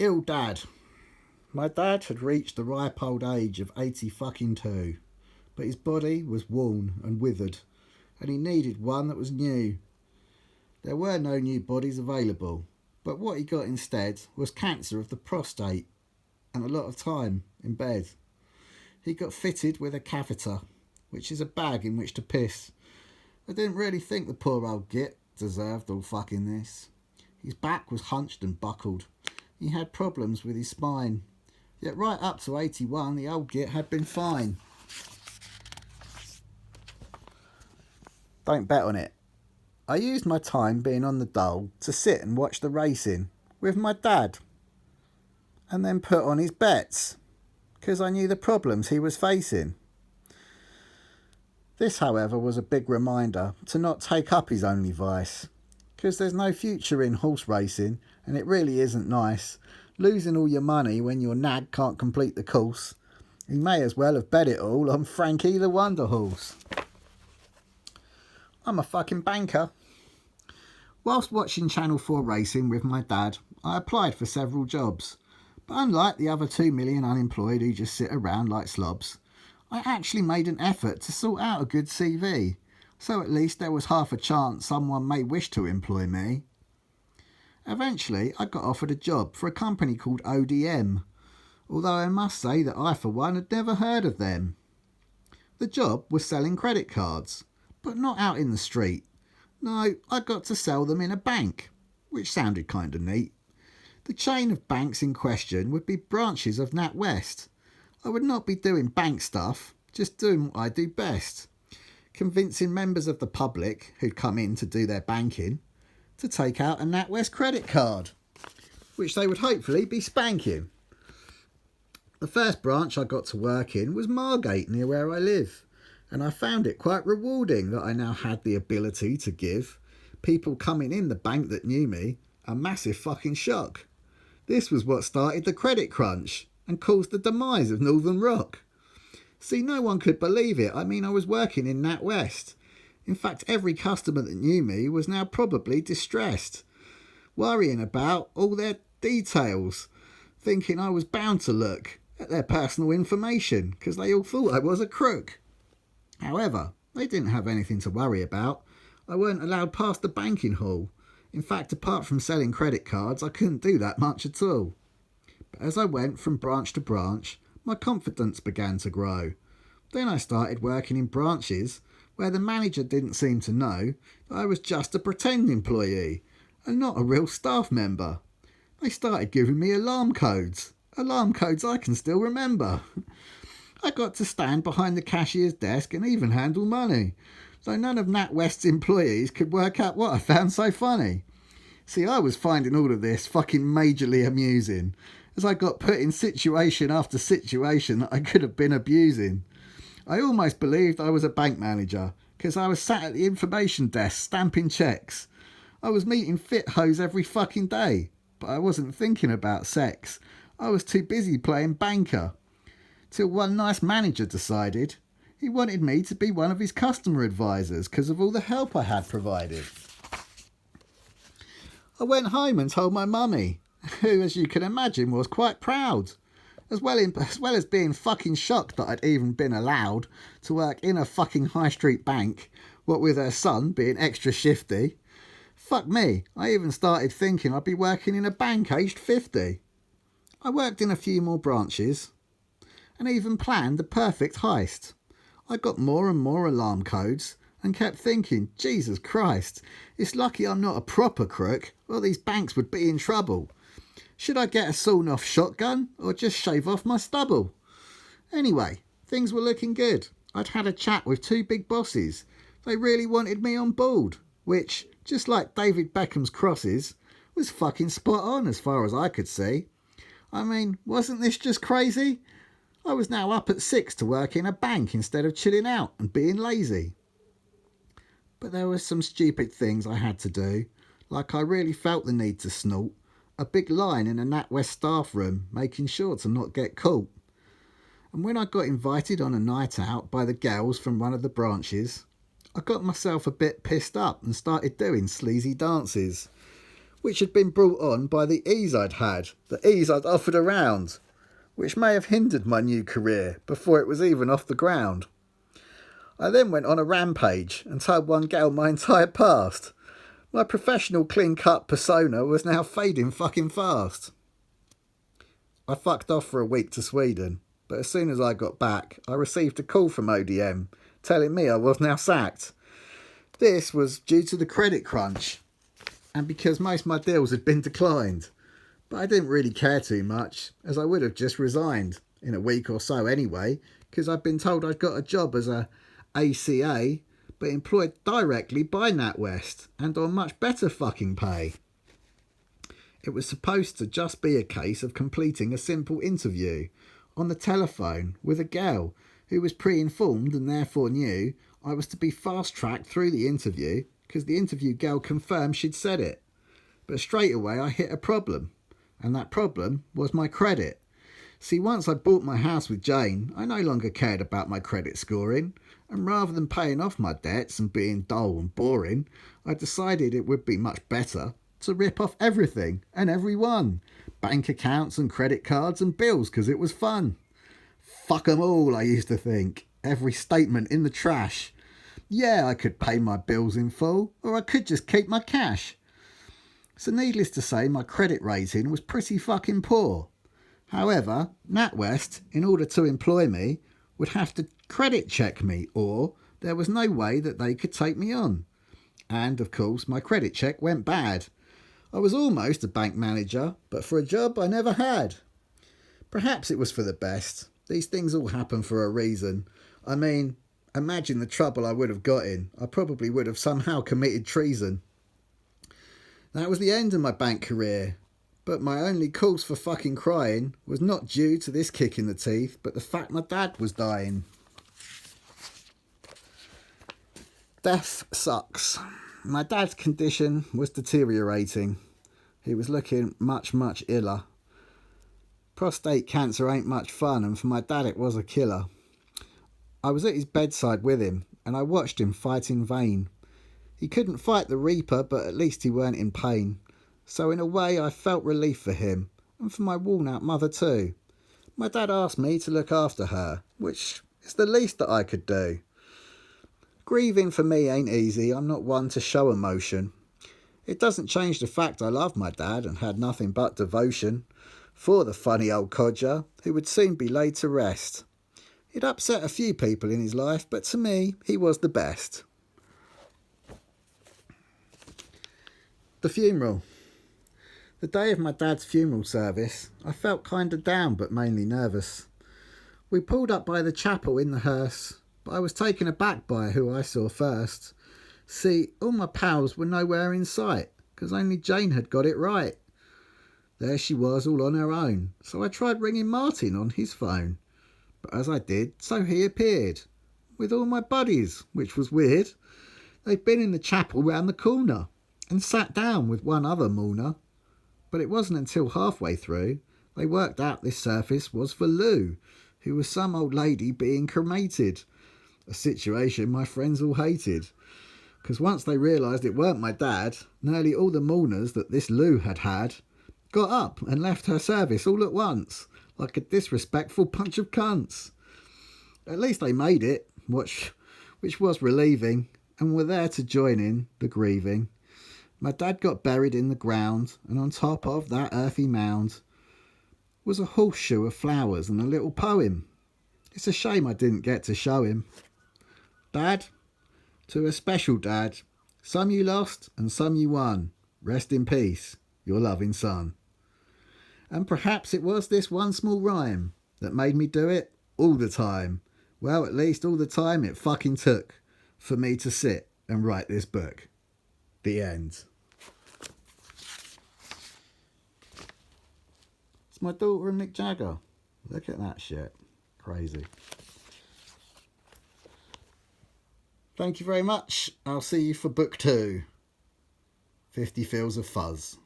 Ill dad. My dad had reached the ripe old age of 82, but his body was worn and withered, and he needed one that was new. There were no new bodies available, but what he got instead was cancer of the prostate and a lot of time in bed. He got fitted with a catheter, which is a bag in which to piss. I didn't really think the poor old git deserved all fucking this. His back was hunched and buckled. He had problems with his spine. Yet right up to 81, the old git had been fine. Don't bet on it. I used my time being on the dole to sit and watch the racing with my dad, and then put on his bets, because I knew the problems he was facing. This, however, was a big reminder to not take up his only vice, because there's no future in horse racing, and it really isn't nice. Losing all your money when your nag can't complete the course. He may as well have bet it all on Frankie the Wonder Horse. I'm a fucking banker. Whilst watching Channel 4 racing with my dad, I applied for several jobs. But unlike the other 2 million unemployed who just sit around like slobs, I actually made an effort to sort out a good CV, so at least there was half a chance someone may wish to employ me. Eventually, I got offered a job for a company called ODM, although I must say that I, for one, had never heard of them. The job was selling credit cards, but not out in the street. No, I got to sell them in a bank, which sounded kind of neat. The chain of banks in question would be branches of NatWest. I would not be doing bank stuff, just doing what I do best, convincing members of the public who'd come in to do their banking to take out a NatWest credit card, which they would hopefully be spanking. The first branch I got to work in was Margate, near where I live, and I found it quite rewarding that I now had the ability to give people coming in the bank that knew me a massive fucking shock. This was what started the credit crunch and caused the demise of Northern Rock. See, no one could believe it. I mean, I was working in NatWest. In fact, every customer that knew me was now probably distressed, worrying about all their details, thinking I was bound to look at their personal information because they all thought I was a crook. However, they didn't have anything to worry about. I weren't allowed past the banking hall. In fact, apart from selling credit cards, I couldn't do that much at all. But as I went from branch to branch, my confidence began to grow. Then I started working in branches where the manager didn't seem to know that I was just a pretend employee and not a real staff member. They started giving me alarm codes I can still remember. I got to stand behind the cashier's desk and even handle money, though none of NatWest's employees could work out what I found so funny. See, I was finding all of this fucking majorly amusing, as I got put in situation after situation that I could have been abusing. I almost believed I was a bank manager, because I was sat at the information desk stamping checks. I was meeting fit hoes every fucking day, but I wasn't thinking about sex. I was too busy playing banker. Till one nice manager decided he wanted me to be one of his customer advisors because of all the help I had provided. I went home and told my mummy, who, as you can imagine, was quite proud, as well as being fucking shocked that I'd even been allowed to work in a fucking high street bank, what with her son being extra shifty. Fuck me, I even started thinking I'd be working in a bank aged 50. I worked in a few more branches and even planned the perfect heist. I got more and more alarm codes and kept thinking, Jesus Christ, it's lucky I'm not a proper crook, or these banks would be in trouble. Should I get a sawn-off shotgun or just shave off my stubble? Anyway, things were looking good. I'd had a chat with 2 big bosses. They really wanted me on board, which, just like David Beckham's crosses, was fucking spot on as far as I could see. I mean, wasn't this just crazy? I was now up at 6 to work in a bank instead of chilling out and being lazy. But there were some stupid things I had to do, like I really felt the need to snort a big line in a NatWest staff room, making sure to not get caught. And when I got invited on a night out by the girls from one of the branches, I got myself a bit pissed up and started doing sleazy dances, which had been brought on by the ease I'd had, the ease I'd offered around, which may have hindered my new career before it was even off the ground. I then went on a rampage and told one gal my entire past. My professional clean-cut persona was now fading fucking fast. I fucked off for a week to Sweden, but as soon as I got back, I received a call from ODM telling me I was now sacked. This was due to the credit crunch, and because most of my deals had been declined. But I didn't really care too much, as I would have just resigned in a week or so anyway, because I'd been told I'd got a job as a ACA, but employed directly by NatWest and on much better fucking pay. It was supposed to just be a case of completing a simple interview on the telephone with a girl who was pre-informed and therefore knew I was to be fast-tracked through the interview because the interview girl confirmed she'd said it. But straight away I hit a problem, and that problem was my credit. See, once I bought my house with Jane, I no longer cared about my credit scoring, and rather than paying off my debts and being dull and boring, I decided it would be much better to rip off everything and everyone. Bank accounts and credit cards and bills, because it was fun. Fuck 'em all, I used to think. Every statement in the trash. Yeah, I could pay my bills in full, or I could just keep my cash. So needless to say, my credit rating was pretty fucking poor. However, NatWest, in order to employ me, would have to credit check me, or there was no way that they could take me on. And, of course, my credit check went bad. I was almost a bank manager, but for a job I never had. Perhaps it was for the best. These things all happen for a reason. I mean, imagine the trouble I would have got in. I probably would have somehow committed treason. That was the end of my bank career. But my only cause for fucking crying was not due to this kick in the teeth, but the fact my dad was dying. Death sucks. My dad's condition was deteriorating. He was looking much, much iller. Prostate cancer ain't much fun, and for my dad it was a killer. I was at his bedside with him, and I watched him fight in vain. He couldn't fight the Reaper, but at least he weren't in pain. So in a way I felt relief for him, and for my worn-out mother too. My dad asked me to look after her, which is the least that I could do. Grieving for me ain't easy. I'm not one to show emotion. It doesn't change the fact I loved my dad and had nothing but devotion for the funny old codger who would soon be laid to rest. He'd upset a few people in his life, but to me he was the best. The funeral. The day of my dad's funeral service, I felt kinda down but mainly nervous. We pulled up by the chapel in the hearse, but I was taken aback by who I saw first. See, all my pals were nowhere in sight, because only Jane had got it right. There she was all on her own, so I tried ringing Martin on his phone. But as I did, so he appeared, with all my buddies, which was weird. They'd been in the chapel round the corner, and sat down with one other mourner. But it wasn't until halfway through they worked out this service was for Lou, who was some old lady being cremated. A situation my friends all hated. Because once they realised it weren't my dad, nearly all the mourners that this Lou had got up and left her service all at once, like a disrespectful bunch of cunts. At least they made it, which was relieving, and were there to join in the grieving. My dad got buried in the ground, and on top of that earthy mound was a horseshoe of flowers and a little poem. It's a shame I didn't get to show him. Dad, to a special dad, some you lost and some you won. Rest in peace, your loving son. And perhaps it was this one small rhyme that made me do it all the time. Well, at least all the time it fucking took for me to sit and write this book. The end. It's my daughter and Mick Jagger. Look at that shit. Crazy. Thank you very much. I'll see you for book 2. 50 Fields of Fuzz.